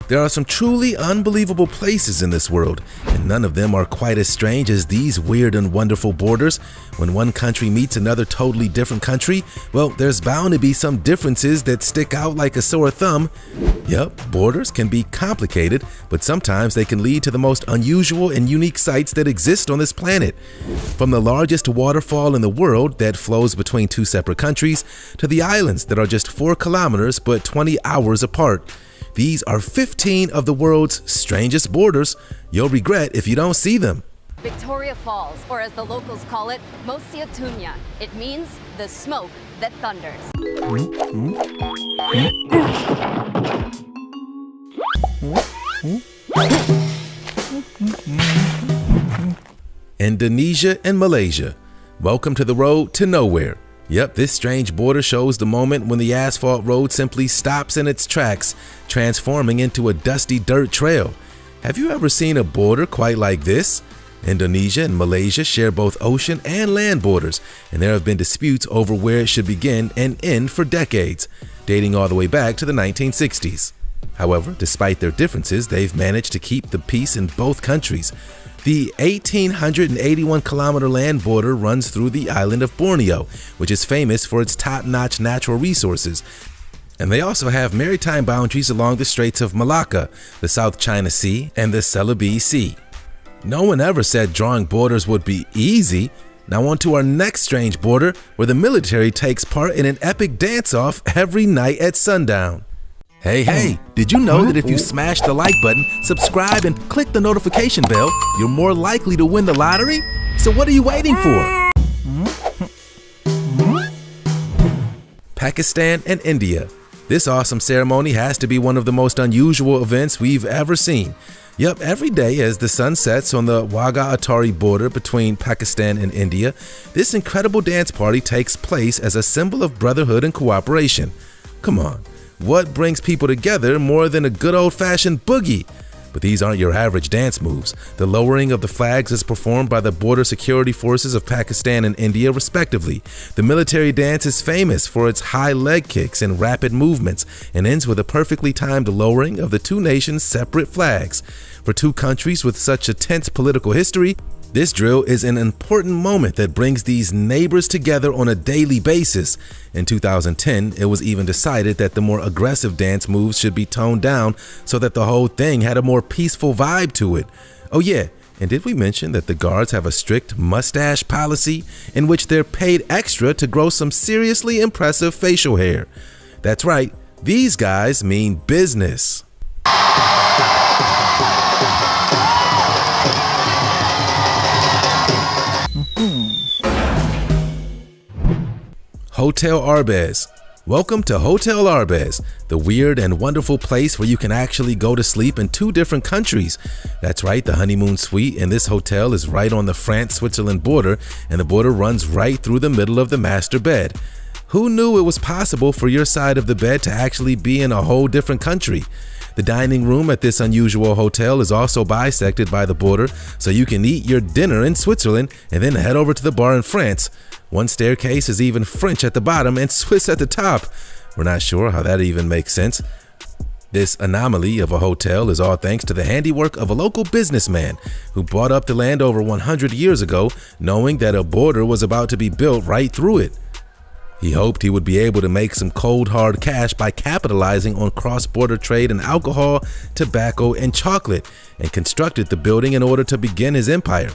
There are some truly unbelievable places in this world, and none of them are quite as strange as these weird and wonderful borders. When one country meets another totally different country, well, there's bound to be some differences that stick out like a sore thumb. Yep, borders can be complicated, but sometimes they can lead to the most unusual and unique sights that exist on this planet. From the largest waterfall in the world that flows between two separate countries, to the islands that are just 4 kilometers but 20 hours apart. These are 15 of the world's strangest borders. You'll regret if you don't see them. Victoria Falls, or as the locals call it, Mosiatunya. It means the smoke that thunders. Indonesia and Malaysia. Welcome to the road to nowhere. Yep, this strange border shows the moment when the asphalt road simply stops in its tracks, transforming into a dusty dirt trail. Have you ever seen a border quite like this? Indonesia and Malaysia share both ocean and land borders, and there have been disputes over where it should begin and end for decades, dating all the way back to the 1960s. However, despite their differences, they've managed to keep the peace in both countries. The 1,881-kilometer land border runs through the island of Borneo, which is famous for its top-notch natural resources. And they also have maritime boundaries along the Straits of Malacca, the South China Sea, and the Celebes Sea. No one ever said drawing borders would be easy. Now on to our next strange border, where the military takes part in an epic dance-off every night at sundown. Hey, did you know that if you smash the like button, subscribe, and click the notification bell, you're more likely to win the lottery? So what are you waiting for? Pakistan and India. This awesome ceremony has to be one of the most unusual events we've ever seen. Yup, every day as the sun sets on the Wagah-Atari border between Pakistan and India, this incredible dance party takes place as a symbol of brotherhood and cooperation. Come on. What brings people together more than a good old-fashioned boogie? But these aren't your average dance moves. The lowering of the flags is performed by the border security forces of Pakistan and India respectively. The military dance is famous for its high leg kicks and rapid movements, and ends with a perfectly timed lowering of the two nations' separate flags. For two countries with such a tense political history, this drill is an important moment that brings these neighbors together on a daily basis. In 2010, it was even decided that the more aggressive dance moves should be toned down so that the whole thing had a more peaceful vibe to it. Oh yeah, and did we mention that the guards have a strict mustache policy in which they're paid extra to grow some seriously impressive facial hair? That's right, these guys mean business. Hotel Arbez. Welcome to Hotel Arbez, the weird and wonderful place where you can actually go to sleep in 2 different countries. That's right, the honeymoon suite in this hotel is right on the France-Switzerland border, and the border runs right through the middle of the master bed. Who knew it was possible for your side of the bed to actually be in a whole different country? The dining room at this unusual hotel is also bisected by the border, so you can eat your dinner in Switzerland and then head over to the bar in France. One staircase is even French at the bottom and Swiss at the top. We're not sure how that even makes sense. This anomaly of a hotel is all thanks to the handiwork of a local businessman who bought up the land over 100 years ago, knowing that a border was about to be built right through it. He hoped he would be able to make some cold hard cash by capitalizing on cross-border trade in alcohol, tobacco, and chocolate, and constructed the building in order to begin his empire.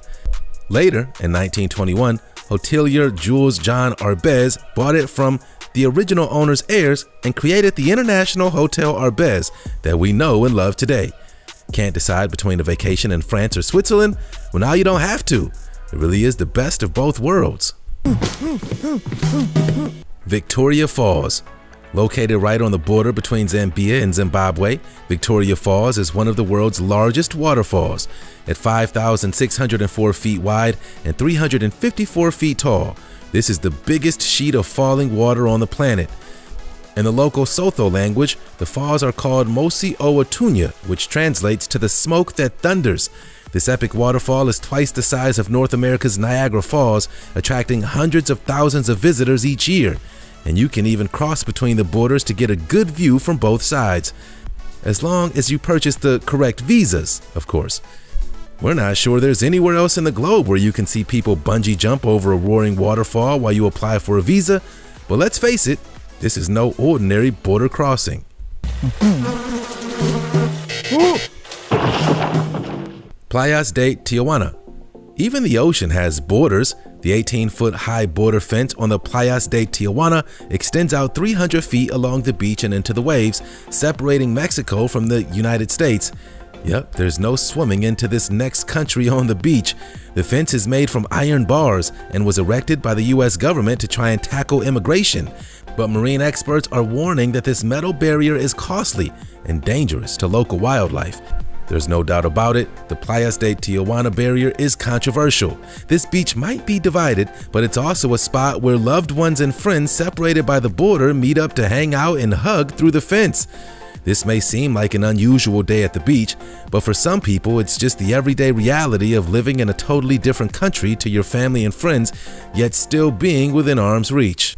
Later, in 1921, hotelier Jules John Arbez bought it from the original owner's heirs and created the International Hotel Arbez that we know and love today. Can't decide between a vacation in France or Switzerland? Well, now you don't have to. It really is the best of both worlds. Victoria Falls. Located right on the border between Zambia and Zimbabwe, Victoria Falls is one of the world's largest waterfalls. At 5,604 feet wide and 354 feet tall, this is the biggest sheet of falling water on the planet. In the local Sotho language, the falls are called Mosi Oatunya, which translates to the smoke that thunders. This epic waterfall is twice the size of North America's Niagara Falls, attracting hundreds of thousands of visitors each year. And you can even cross between the borders to get a good view from both sides. as long as you purchase the correct visas, of course. We're not sure there's anywhere else in the globe where you can see people bungee jump over a roaring waterfall while you apply for a visa, but let's face it, this is no ordinary border crossing. Playas de Tijuana. Even the ocean has borders. The 18-foot high border fence on the Playas de Tijuana extends out 300 feet along the beach and into the waves, separating Mexico from the United States. Yep, there's no swimming into this next country on the beach. The fence is made from iron bars and was erected by the US government to try and tackle immigration. But marine experts are warning that this metal barrier is costly and dangerous to local wildlife. There's no doubt about it, the Playas de Tijuana barrier is controversial. This beach might be divided, but it's also a spot where loved ones and friends separated by the border meet up to hang out and hug through the fence. This may seem like an unusual day at the beach, but for some people it's just the everyday reality of living in a totally different country to your family and friends, yet still being within arm's reach.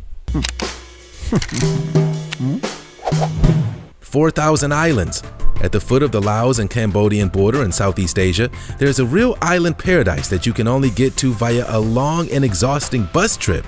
4,000 islands. At the foot of the Laos and Cambodian border in Southeast Asia, there's a real island paradise that you can only get to via a long and exhausting bus trip.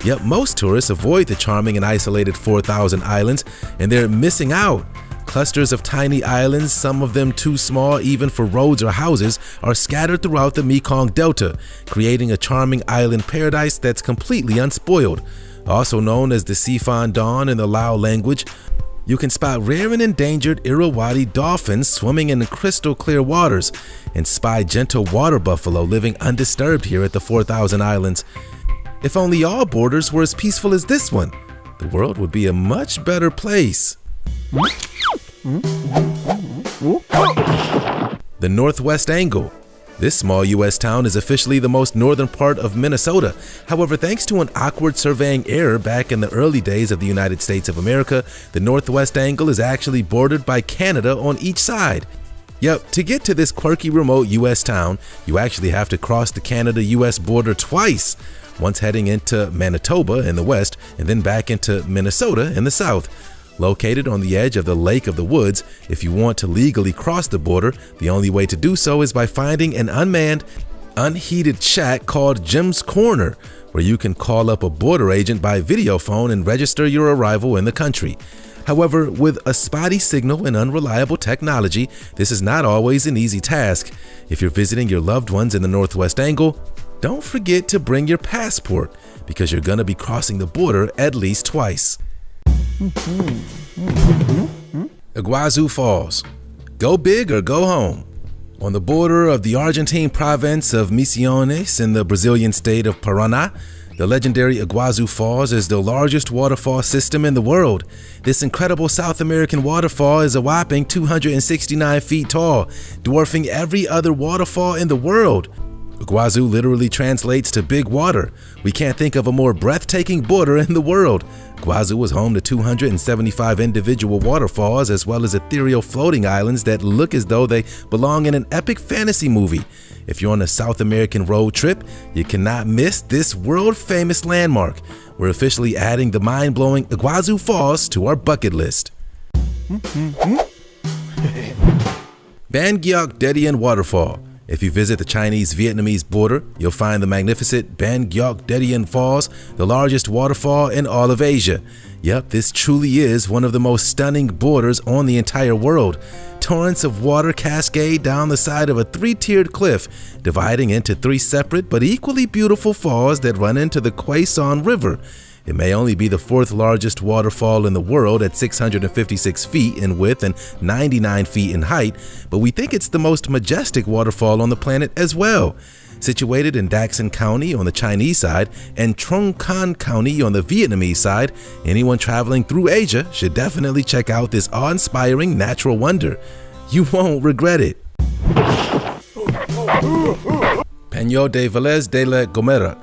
Yet most tourists avoid the charming and isolated 4,000 islands, and they're missing out. Clusters of tiny islands, some of them too small even for roads or houses, are scattered throughout the Mekong Delta, creating a charming island paradise that's completely unspoiled. Also known as the Sifan Dawn in the Lao language, you can spot rare and endangered Irrawaddy dolphins swimming in crystal clear waters and spy gentle water buffalo living undisturbed here at the 4,000 islands. If only all borders were as peaceful as this one, the world would be a much better place. The Northwest Angle. This small U.S. town is officially the most northern part of Minnesota. However, thanks to an awkward surveying error back in the early days of the United States of America, the Northwest Angle is actually bordered by Canada on each side. Yep, to get to this quirky remote U.S. town, you actually have to cross the Canada-U.S. border twice, once heading into Manitoba in the west and then back into Minnesota in the south. Located on the edge of the Lake of the Woods, if you want to legally cross the border, the only way to do so is by finding an unmanned, unheated shack called Jim's Corner, where you can call up a border agent by video phone and register your arrival in the country. However, with a spotty signal and unreliable technology, this is not always an easy task. If you're visiting your loved ones in the Northwest Angle, don't forget to bring your passport, because you're going to be crossing the border at least twice. Iguazu Falls. Go big or go home. On the border of the Argentine province of Misiones in the Brazilian state of Paraná, the legendary Iguazu Falls is the largest waterfall system in the world. This incredible South American waterfall is a whopping 269 feet tall, dwarfing every other waterfall in the world. Iguazu literally translates to big water. We can't think of a more breathtaking border in the world. Iguazu was home to 275 individual waterfalls as well as ethereal floating islands that look as though they belong in an epic fantasy movie. If you're on a South American road trip, you cannot miss this world-famous landmark. We're officially adding the mind-blowing Iguazu Falls to our bucket list. Ban Gyeok Dedian Waterfall. If you visit the Chinese-Vietnamese border, you'll find the magnificent Ban Gyeok Dedian Falls, the largest waterfall in all of Asia. Yep, this truly is one of the most stunning borders on the entire world. Torrents of water cascade down the side of a three-tiered cliff, dividing into three separate but equally beautiful falls that run into the Kwe Son River. It may only be the fourth largest waterfall in the world at 656 feet in width and 99 feet in height, but we think it's the most majestic waterfall on the planet as well. Situated in Daxin County on the Chinese side and Trong Can County on the Vietnamese side, anyone traveling through Asia should definitely check out this awe-inspiring natural wonder. You won't regret it. Peñón de Vélez de la Gomera.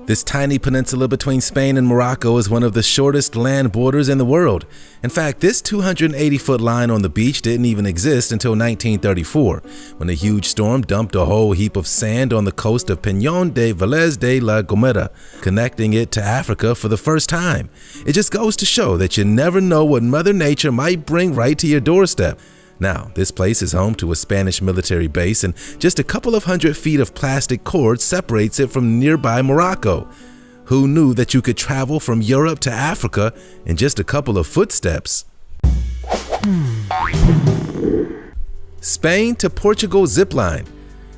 This tiny peninsula between Spain and Morocco is one of the shortest land borders in the world. In fact, this 280-foot line on the beach didn't even exist until 1934, when a huge storm dumped a whole heap of sand on the coast of Peñón de Vélez de la Gomera, connecting it to Africa for the first time. It just goes to show that you never know what Mother Nature might bring right to your doorstep. Now, this place is home to a Spanish military base, and just a couple of 100 feet of plastic cord separates it from nearby Morocco. Who knew that you could travel from Europe to Africa in just a couple of footsteps? Spain to Portugal zipline.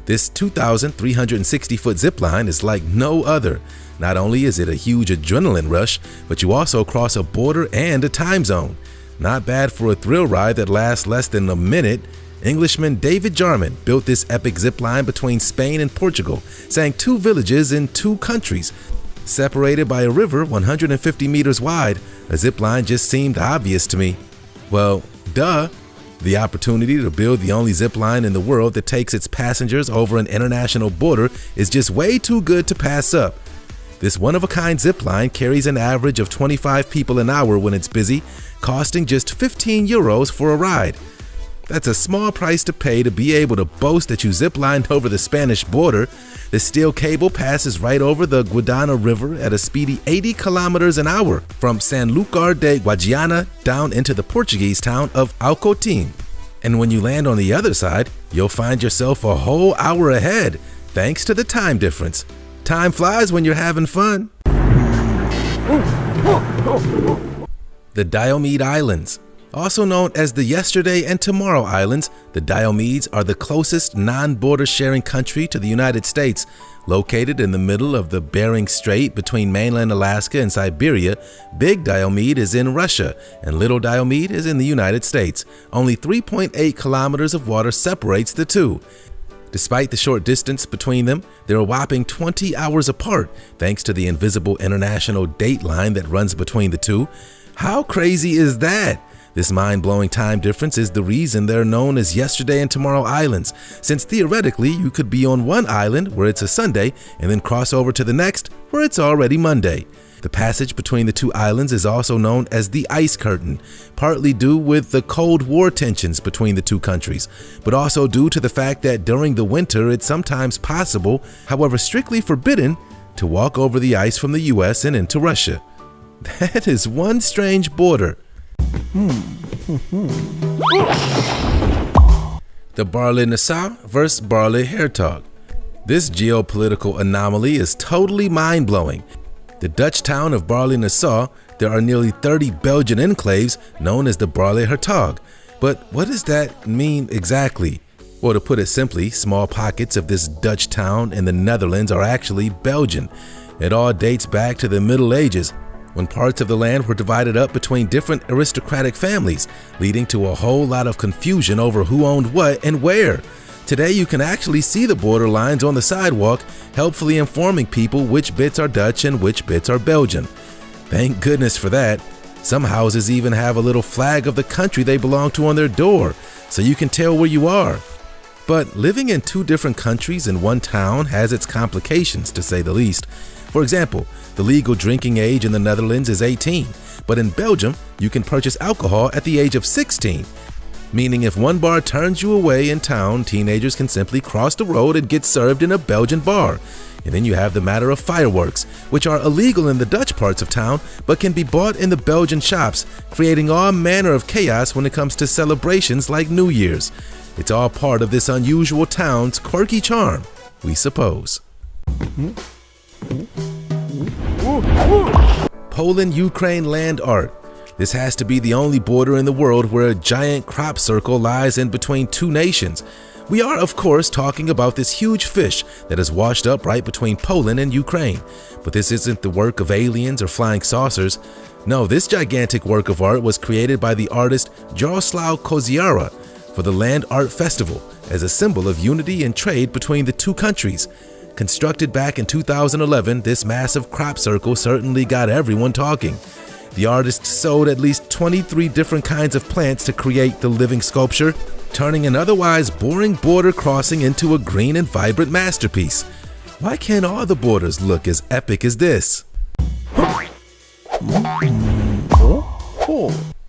This 2,360-foot zipline is like no other. Not only is it a huge adrenaline rush, but you also cross a border and a time zone. Not bad for a thrill ride that lasts less than a minute. Englishman David Jarman built this epic zipline between Spain and Portugal, saying 2 villages in 2 countries. Separated by a river 150 meters wide, a zipline just seemed obvious to me. Well, duh. The opportunity to build the only zipline in the world that takes its passengers over an international border is just way too good to pass up. This one-of-a-kind zipline carries an average of 25 people an hour when it's busy, costing just 15 euros for a ride. That's a small price to pay to be able to boast that you ziplined over the Spanish border. The steel cable passes right over the Guadiana River at a speedy 80 kilometers an hour from Sanlúcar de Guadiana down into the Portuguese town of Alcotim. And when you land on the other side, you'll find yourself a whole hour ahead, thanks to the time difference. Time flies when you're having fun. The Diomede Islands. Also known as the Yesterday and Tomorrow Islands, the Diomedes are the closest non-border sharing country to the United States. Located in the middle of the Bering Strait between mainland Alaska and Siberia, Big Diomede is in Russia and Little Diomede is in the United States. Only 3.8 kilometers of water separates the two. Despite the short distance between them, they're a whopping 20 hours apart thanks to the invisible international date line that runs between the two. How crazy is that? This mind-blowing time difference is the reason they're known as Yesterday and Tomorrow Islands, since theoretically you could be on one island where it's a Sunday and then cross over to the next where it's already Monday. The passage between the two islands is also known as the Ice Curtain, partly due with the Cold War tensions between the two countries, but also due to the fact that during the winter it's sometimes possible, however strictly forbidden, to walk over the ice from the US and into Russia. That is one strange border. The Barley-Nassau versus Barley-Hertog. This geopolitical anomaly is totally mind-blowing. The Dutch town of Barley-Nassau, there are nearly 30 Belgian enclaves known as the Barley-Hertog. But what does that mean exactly? Well, to put it simply, small pockets of this Dutch town in the Netherlands are actually Belgian. It all dates back to the Middle Ages, when parts of the land were divided up between different aristocratic families, leading to a whole lot of confusion over who owned what and where. Today you can actually see the border lines on the sidewalk, helpfully informing people which bits are Dutch and which bits are Belgian. Thank goodness for that. Some houses even have a little flag of the country they belong to on their door, so you can tell where you are. But living in 2 different countries in one town has its complications, to say the least. For example, the legal drinking age in the Netherlands is 18, but in Belgium, you can purchase alcohol at the age of 16. Meaning if one bar turns you away in town, teenagers can simply cross the road and get served in a Belgian bar. And then you have the matter of fireworks, which are illegal in the Dutch parts of town, but can be bought in the Belgian shops, creating all manner of chaos when it comes to celebrations like New Year's. It's all part of this unusual town's quirky charm, we suppose. Poland-Ukraine land art. This has to be the only border in the world where a giant crop circle lies in between 2 nations. We are, of course, talking about this huge fish that is washed up right between Poland and Ukraine. But this isn't the work of aliens or flying saucers. No, this gigantic work of art was created by the artist Jaroslaw Koziara for the Land Art Festival as a symbol of unity and trade between the 2 countries. Constructed back in 2011, this massive crop circle certainly got everyone talking. The artist sowed at least 23 different kinds of plants to create the living sculpture, turning an otherwise boring border crossing into a green and vibrant masterpiece. Why can't all the borders look as epic as this?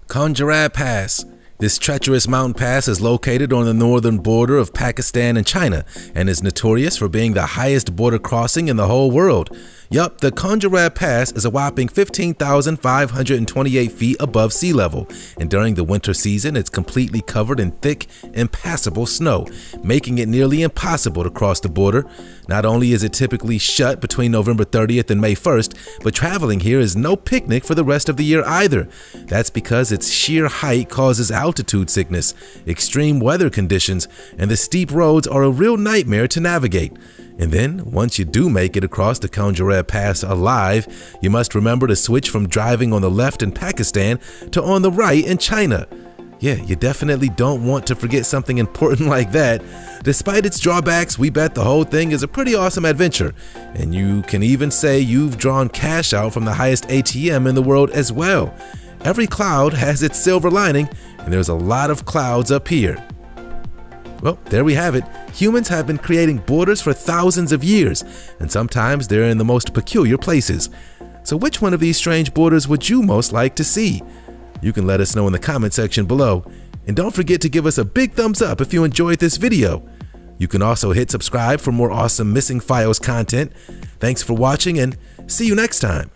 Conjarab Pass. This treacherous mountain pass is located on the northern border of Pakistan and China and is notorious for being the highest border crossing in the whole world. Yup, the Congerab Pass is a whopping 15,528 feet above sea level, and during the winter season, it's completely covered in thick, impassable snow, making it nearly impossible to cross the border. Not only is it typically shut between November 30th and May 1st, but traveling here is no picnic for the rest of the year either. That's because its sheer height causes altitude sickness, extreme weather conditions, and the steep roads are a real nightmare to navigate. And then, once you do make it across the Congerab Pass alive, you must remember to switch from driving on the left in Pakistan to on the right in China. Yeah, you definitely don't want to forget something important like that. Despite its drawbacks, we bet the whole thing is a pretty awesome adventure. And you can even say you've drawn cash out from the highest ATM in the world as well. Every cloud has its silver lining, and there's a lot of clouds up here. Well, there we have it. Humans have been creating borders for thousands of years, and sometimes they're in the most peculiar places. So which one of these strange borders would you most like to see? You can let us know in the comment section below. And don't forget to give us a big thumbs up if you enjoyed this video. You can also hit subscribe for more awesome Missing Files content. Thanks for watching, and see you next time.